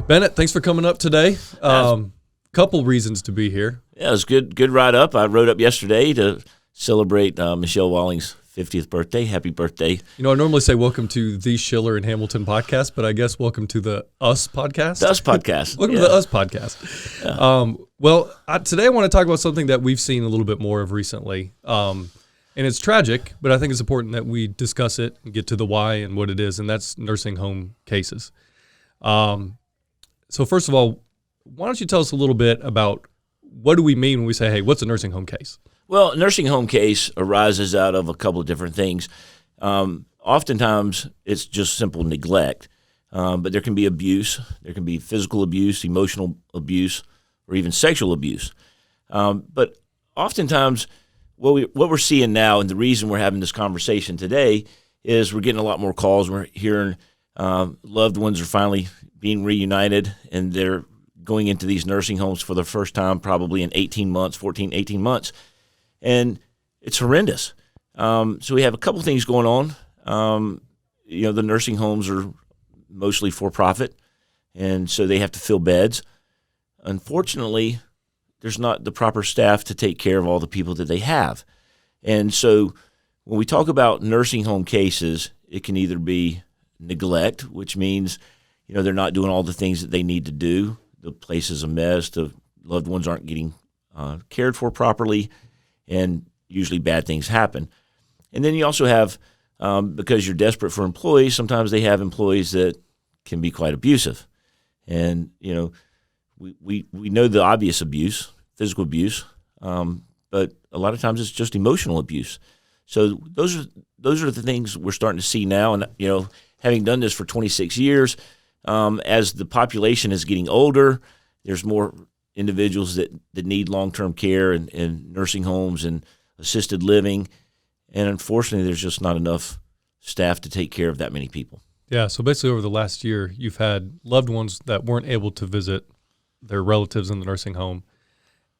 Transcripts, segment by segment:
Bennett, thanks for coming up today. Couple reasons to be here. Yeah, it was good ride up. I rode up yesterday to celebrate Michelle Walling's 50th birthday. Happy birthday. You know, I normally say welcome to the Schiller and Hamilton Podcast, but I guess welcome to the Us Podcast. The Us Podcast. Welcome to the Us Podcast. Yeah. Today I want to talk about something that we've seen a little bit more of recently. And it's tragic, but I think it's important that we discuss it and get to the why and what it is, and that's nursing home cases. So first of all, why don't you tell us a little bit about what do we mean when we say, hey, what's a nursing home case? Well, a nursing home case arises out of a couple of different things. Oftentimes, it's just simple neglect, but there can be abuse. There can be physical abuse, emotional abuse, or even sexual abuse. But oftentimes, what we're seeing now, and the reason we're having this conversation today, is we're getting a lot more calls. We're hearing loved ones are finally being reunited, and they're going into these nursing homes for the first time probably in 18 months. And it's horrendous. So we have a couple things going on. The nursing homes are mostly for profit, and so they have to fill beds. Unfortunately, there's not the proper staff to take care of all the people that they have. And so when we talk about nursing home cases, it can either be neglect, which means, they're not doing all the things that they need to do. The place is a mess. The loved ones aren't getting cared for properly, and usually bad things happen. And then you also have, because you're desperate for employees, sometimes they have employees that can be quite abusive. And, we know the obvious abuse, physical abuse, but a lot of times it's just emotional abuse. So those are the things we're starting to see now. And, having done this for 26 years, as the population is getting older, there's more individuals that need long-term care and nursing homes and assisted living. And unfortunately, there's just not enough staff to take care of that many people. Yeah, so basically over the last year, you've had loved ones that weren't able to visit their relatives in the nursing home.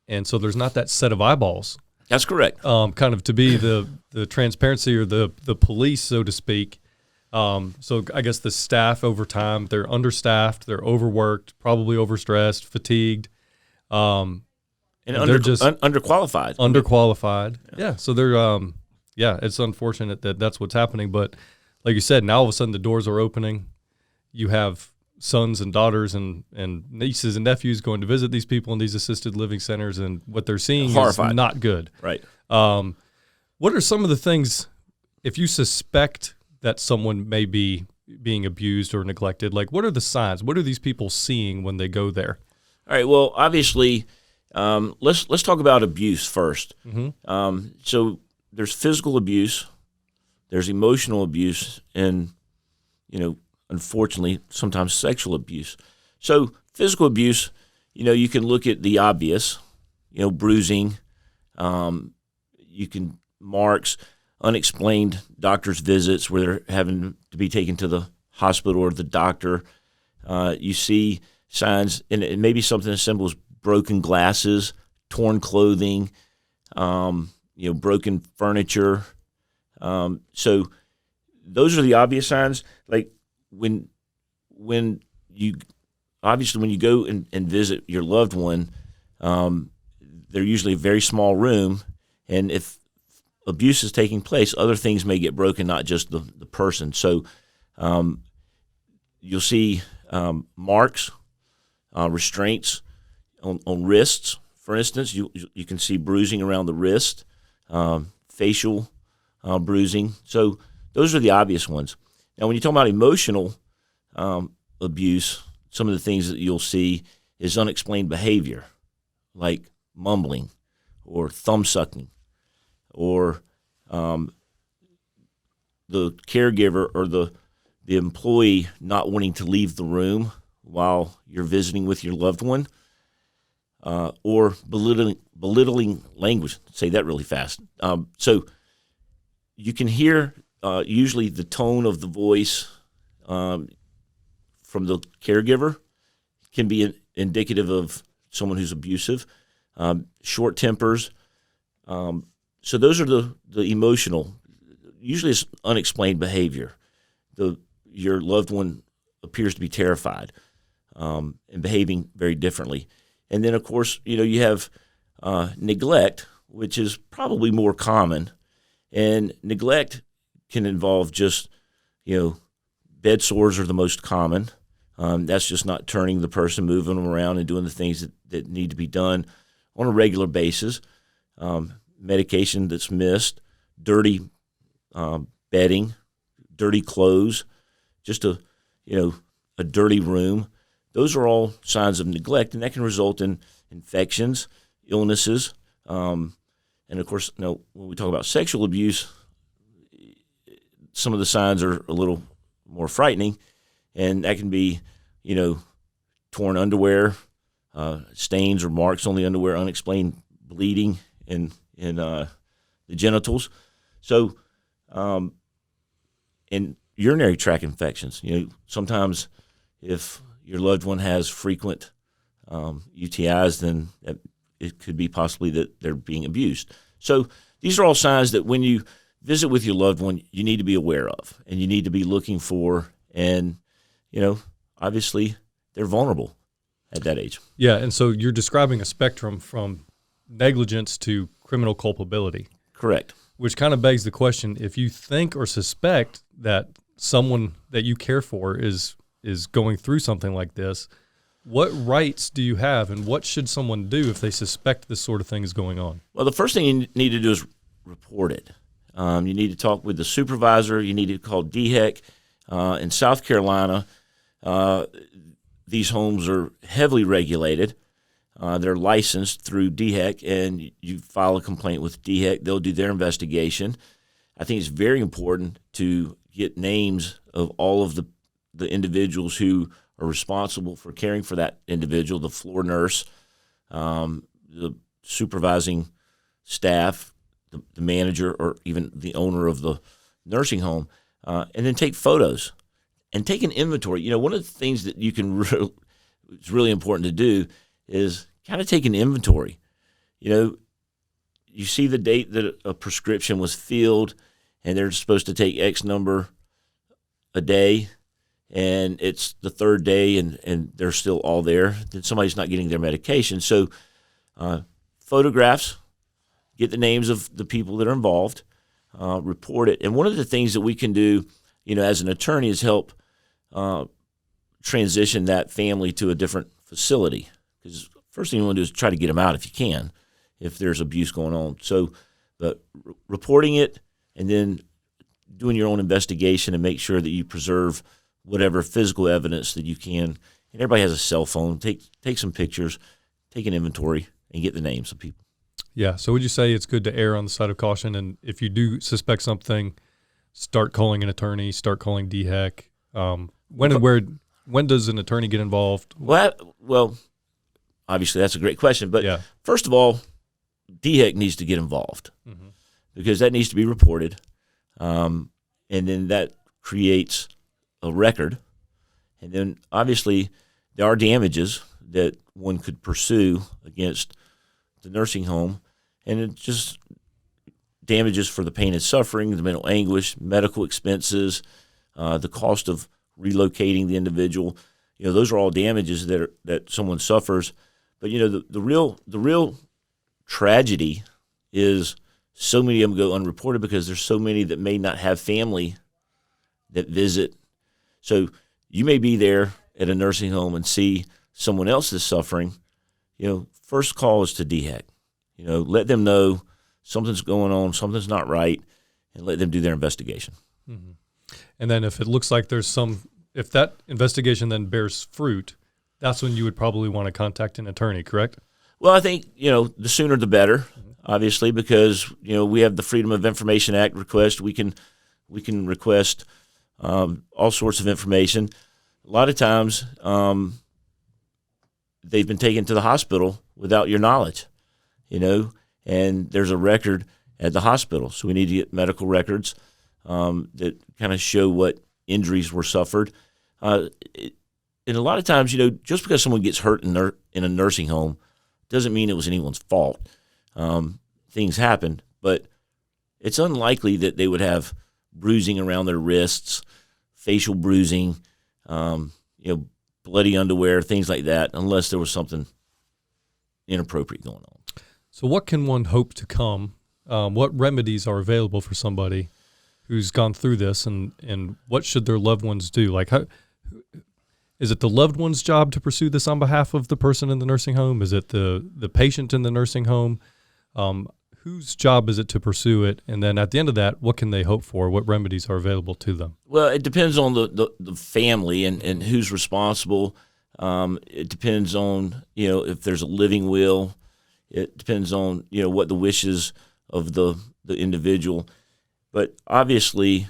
And so there's not that set of eyeballs. That's correct. Kind of to be the transparency or the police, so to speak. So I guess the staff over time, they're understaffed, they're overworked, probably overstressed, fatigued. And they're just underqualified. Underqualified. Yeah. So they're, it's unfortunate that that's what's happening. But like you said, now all of a sudden the doors are opening. You have sons and daughters and nieces and nephews going to visit these people in these assisted living centers, and what they're seeing is not good. Right. What are some of the things, if you suspect that someone may be being abused or neglected, like what are the signs? What are these people seeing when they go there? All right. Well, obviously, let's talk about abuse first. Mm-hmm. So there's physical abuse, there's emotional abuse, and unfortunately, sometimes sexual abuse. So physical abuse, you can look at the obvious, bruising, you can marks, unexplained doctor's visits where they're having to be taken to the hospital or the doctor. You see signs, and it may be something as simple as broken glasses, torn clothing, broken furniture. So those are the obvious signs. Like when you go and visit your loved one, they're usually a very small room, and if abuse is taking place, other things may get broken, not just the person. So you'll see marks, restraints on wrists, for instance. You can see bruising around the wrist, facial bruising. So those are the obvious ones. Now, when you talk about emotional abuse, some of the things that you'll see is unexplained behavior, like mumbling or thumb sucking, or the caregiver or the employee not wanting to leave the room while you're visiting with your loved one, or belittling language. Say that really fast. So you can hear usually the tone of the voice from the caregiver can be indicative of someone who's abusive. Short tempers. So those are the emotional. Usually it's unexplained behavior. Your loved one appears to be terrified. and behaving very differently. And then, of course, you have neglect, which is probably more common. And neglect can involve just, bed sores are the most common. That's just not turning the person, moving them around and doing the things that need to be done on a regular basis. Medication that's missed, dirty bedding, dirty clothes, just a dirty room. Those are all signs of neglect, and that can result in infections, illnesses, and of course, when we talk about sexual abuse, some of the signs are a little more frightening, and that can be, torn underwear, stains or marks on the underwear, unexplained bleeding in the genitals. So, and urinary tract infections. Sometimes if your loved one has frequent UTIs, then it could be possibly that they're being abused. So these are all signs that when you visit with your loved one, you need to be aware of, and you need to be looking for. And obviously they're vulnerable at that age. Yeah, and so you're describing a spectrum from negligence to criminal culpability. Correct. Which kind of begs the question, if you think or suspect that someone that you care for is going through something like this, what rights do you have, and what should someone do if they suspect this sort of thing is going on? Well, the first thing you need to do is report it. You need to talk with the supervisor. You need to call DHEC. In South Carolina, these homes are heavily regulated. They're licensed through DHEC, and you file a complaint with DHEC. They'll do their investigation. I think it's very important to get names of all of the individuals who are responsible for caring for that individual, the floor nurse, the supervising staff, the manager, or even the owner of the nursing home, and then take photos and take an inventory. One of the things that you can it's really important to do is kind of take an inventory. You see the date that a prescription was filled, and they're supposed to take X number a day, and it's the third day and they're still all there, then somebody's not getting their medication. So photographs, get the names of the people that are involved, report it. And one of the things that we can do, as an attorney, is help transition that family to a different facility. Because first thing you want to do is try to get them out if you can, if there's abuse going on. So but reporting it and then doing your own investigation and make sure that you preserve whatever physical evidence that you can. And everybody has a cell phone. Take some pictures, take an inventory, and get the names of people. Yeah. So would you say it's good to err on the side of caution? And if you do suspect something, start calling an attorney, start calling DHEC. When does an attorney get involved? Well, obviously that's a great question. But First of all, DHEC needs to get involved because that needs to be reported. And then that creates a record. And then obviously there are damages that one could pursue against the nursing home, and it just damages for the pain and suffering, the mental anguish, medical expenses, the cost of relocating the individual. Those are all damages that someone suffers. But the real tragedy is so many of them go unreported because there's so many that may not have family that visit. So you may be there at a nursing home and see someone else is suffering. First call is to DHEC. Let them know something's going on, something's not right, and let them do their investigation. Mm-hmm. And then if it looks like if that investigation then bears fruit, that's when you would probably want to contact an attorney, correct? Well, I think, the sooner the better, obviously, because, we have the Freedom of Information Act request. We can request all sorts of information. A lot of times they've been taken to the hospital without your knowledge, and there's a record at the hospital. So we need to get medical records that kind of show what injuries were suffered. And a lot of times, just because someone gets hurt in a nursing home doesn't mean it was anyone's fault. Things happen, but it's unlikely that they would have bruising around their wrists, facial bruising, bloody underwear, things like that, unless there was something inappropriate going on. So what can one hope to come? What remedies are available for somebody who's gone through this, and what should their loved ones do? Like, is it the loved one's job to pursue this on behalf of the person in the nursing home? Is it the patient in the nursing home? Whose job is it to pursue it? And then at the end of that, what can they hope for? What remedies are available to them? Well, it depends on the family and who's responsible. It depends on, if there's a living will. It depends on, what the wishes of the individual. But obviously,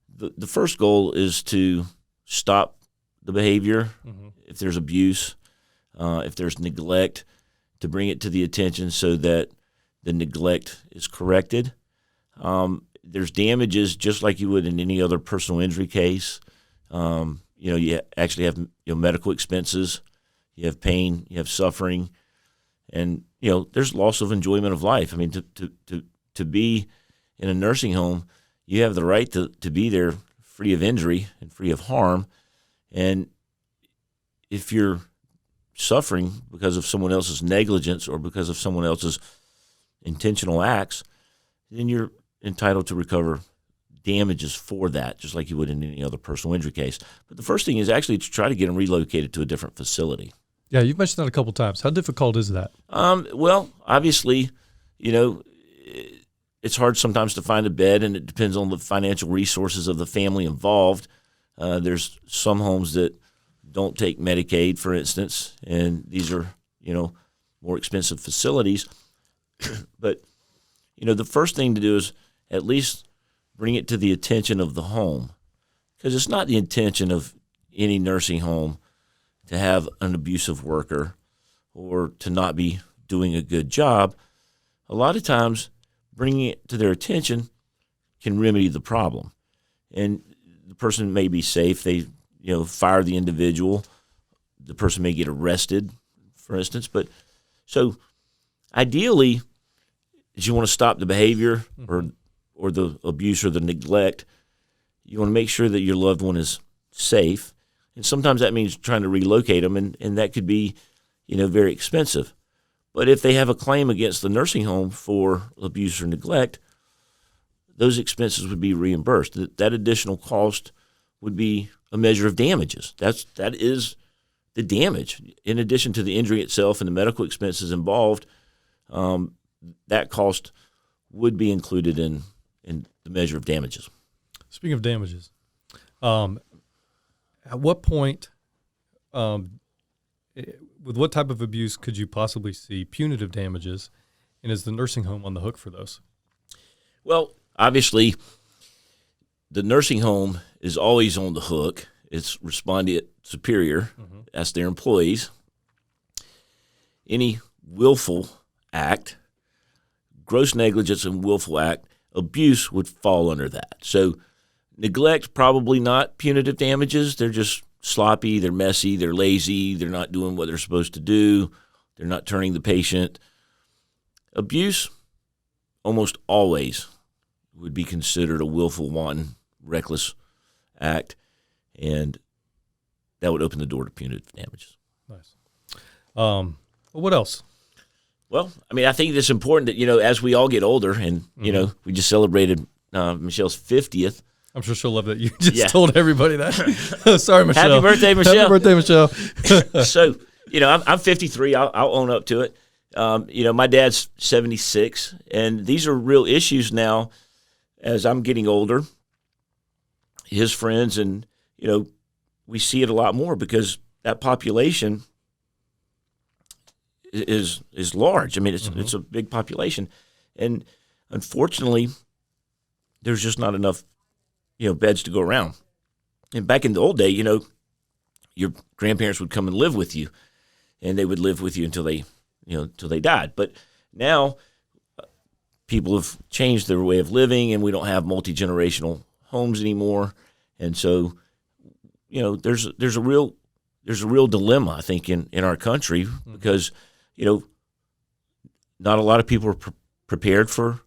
the first goal is to stop the behavior. Mm-hmm. If there's abuse, if there's neglect, to bring it to the attention so that the neglect is corrected. There's damages just like you would in any other personal injury case. You actually have medical expenses, you have pain, you have suffering, and there's loss of enjoyment of life. I mean, to be in a nursing home, you have the right to be there free of injury and free of harm. And if you're suffering because of someone else's negligence or because of someone else's intentional acts, then you're entitled to recover damages for that, just like you would in any other personal injury case. But the first thing is actually to try to get them relocated to a different facility. Yeah, you've mentioned that a couple times. How difficult is that? Well, obviously, it's hard sometimes to find a bed, and it depends on the financial resources of the family involved. There's some homes that don't take Medicaid, for instance, and these are, more expensive facilities. But, the first thing to do is at least bring it to the attention of the home, because it's not the intention of any nursing home to have an abusive worker or to not be doing a good job. A lot of times, bringing it to their attention can remedy the problem. And the person may be safe. They, fire the individual. The person may get arrested, for instance. But so ideally, if you want to stop the behavior or the abuse or the neglect, you want to make sure that your loved one is safe. And sometimes that means trying to relocate them, and that could be, very expensive. But if they have a claim against the nursing home for abuse or neglect, those expenses would be reimbursed. That additional cost would be a measure of damages. That is the damage. In addition to the injury itself and the medical expenses involved, that cost would be included in the measure of damages. Speaking of damages, at what point, with what type of abuse could you possibly see punitive damages, and is the nursing home on the hook for those? Well, obviously, the nursing home is always on the hook. It's respondeat superior. Mm-hmm. That's their employees. Any willful act, gross negligence and willful act, abuse would fall under that. So neglect, probably not punitive damages. They're just sloppy, they're messy, they're lazy, they're not doing what they're supposed to do, they're not turning the patient. Abuse, almost always, would be considered a willful, wanton, reckless act, and that would open the door to punitive damages. Nice. Well, what else? Well, I think it's important that, as we all get older, and, we just celebrated Michelle's 50th. I'm sure she'll love that you just told everybody that. Sorry, Michelle. Happy birthday, Michelle. Happy birthday, Michelle. So, I'm 53. I'll own up to it. My dad's 76, and these are real issues now as I'm getting older. His friends, and, we see it a lot more because that population is large. It's a big population, and unfortunately, there's just not enough beds to go around. And back in the old day, your grandparents would come and live with you, and they would live with you until they died. But now people have changed their way of living, and we don't have multi-generational homes anymore. And so, there's a real dilemma, I think, in our country, because, not a lot of people are prepared for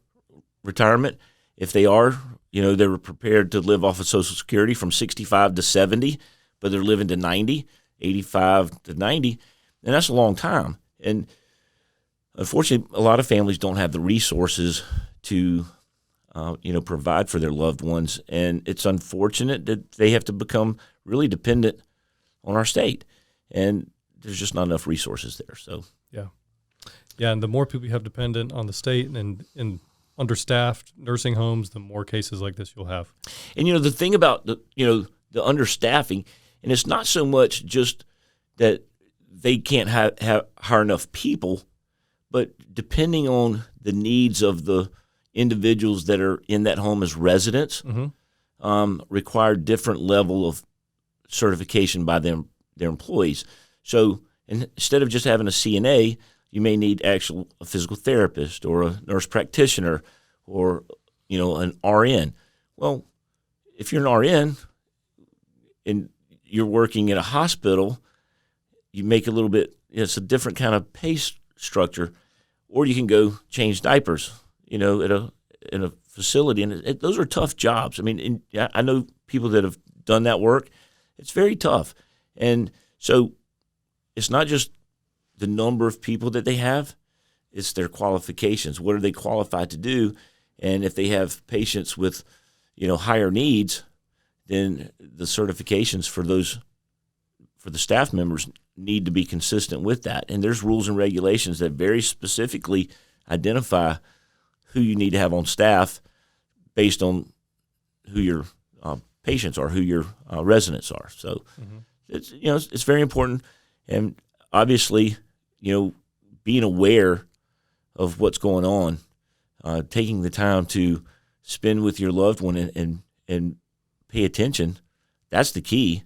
retirement. If they are, they were prepared to live off of Social Security from 65 to 70, but they're living to 90. 85 to 90, and that's a long time. And unfortunately, a lot of families don't have the resources to provide for their loved ones, and it's unfortunate that they have to become really dependent on our state, and there's just not enough resources there. So yeah, and the more people you have dependent on the state and understaffed nursing homes, the more cases like this you'll have. And the thing about the understaffing, and it's not so much just that they can't hire enough people, but depending on the needs of the individuals that are in that home as residents, require different level of certification by their employees. So instead of just having a CNA, you may need a physical therapist or a nurse practitioner or an RN. Well, if you're an RN and you're working at a hospital, you make a little bit. It's a different kind of pay structure, or you can go change diapers. In a facility, and those are tough jobs. I mean, I know people that have done that work. It's very tough, and so it's not just the number of people that they have; it's their qualifications. What are they qualified to do? And if they have patients with, higher needs, then the certifications for the staff members need to be consistent with that. And there's rules and regulations that very specifically identify who you need to have on staff based on who your patients are, who your residents are. So it's very important, and obviously being aware of what's going on, taking the time to spend with your loved one and pay attention. That's the key.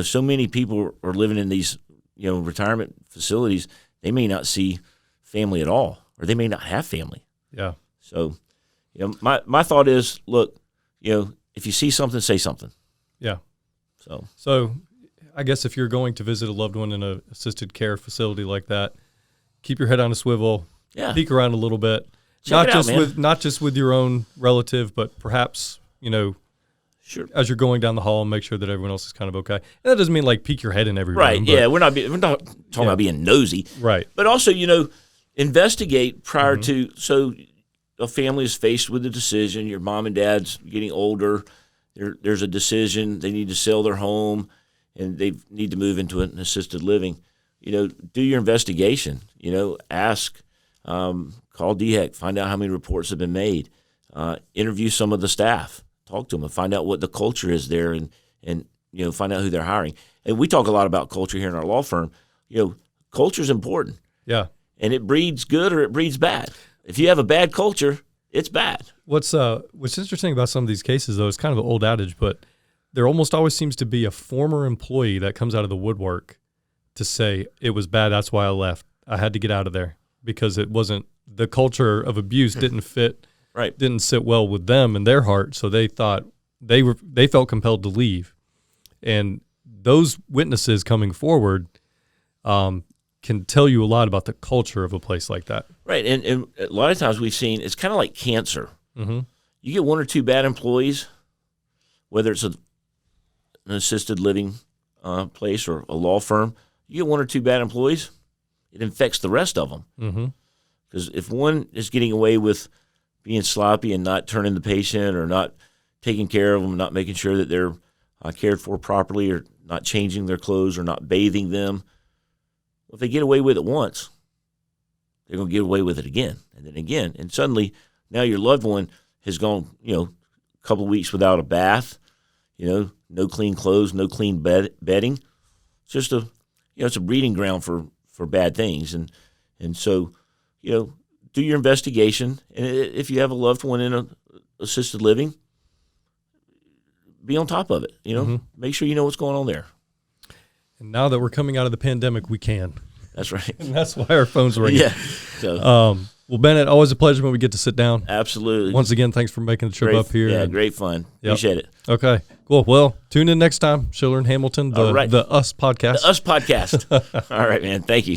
So many people are living in these retirement facilities. They may not see family at all, or they may not have family. Yeah. So, my thought is, look, if you see something, say something. Yeah. So I guess if you're going to visit a loved one in an assisted care facility like that, keep your head on a swivel. Yeah. Peek around a little bit. Check it out, Not just with your own relative, but perhaps, sure, as you're going down the hall, make sure that everyone else is kind of okay. And that doesn't mean like peek your head in every room. Right. Yeah. We're not talking about being nosy. Right. But also, investigate prior to. So a family is faced with a decision. Your mom and dad's getting older. There's a decision. They need to sell their home, and they need to move into an assisted living. Do your investigation. Ask, call DHEC, find out how many reports have been made. Interview some of the staff. Talk to them and find out what the culture is there, and find out who they're hiring. And we talk a lot about culture here in our law firm. Culture is important. Yeah. And it breeds good or it breeds bad. If you have a bad culture, it's bad. What's interesting about some of these cases, though, is kind of an old adage, but there almost always seems to be a former employee that comes out of the woodwork to say, it was bad, that's why I left. I had to get out of there because it wasn't, the culture of abuse didn't fit, right, didn't sit well with them and their heart, so they thought they felt compelled to leave. And those witnesses coming forward can tell you a lot about the culture of a place like that. Right, and a lot of times we've seen, it's kind of like cancer. Mm-hmm. You get one or two bad employees, whether it's an assisted living place or a law firm, you get one or two bad employees, it infects the rest of them. Because if one is getting away with being sloppy and not turning the patient or not taking care of them, not making sure that they're cared for properly, or not changing their clothes or not bathing them, if they get away with it once, they're going to get away with it again and then again. And suddenly now your loved one has gone, a couple of weeks without a bath, no clean clothes, no clean bedding. It's just it's a breeding ground for bad things. And so, do your investigation. And if you have a loved one in an assisted living, be on top of it, make sure you know what's going on there. And now that we're coming out of the pandemic, we can. That's right. And that's why our phones are ringing. Yeah. So, well, Bennett, always a pleasure when we get to sit down. Absolutely. Once again, thanks for making the trip up here. Yeah, great fun. Yep. Appreciate it. Okay, cool. Well, tune in next time. Schiller and Hamilton, the Us Podcast. The Us Podcast. All right, man. Thank you.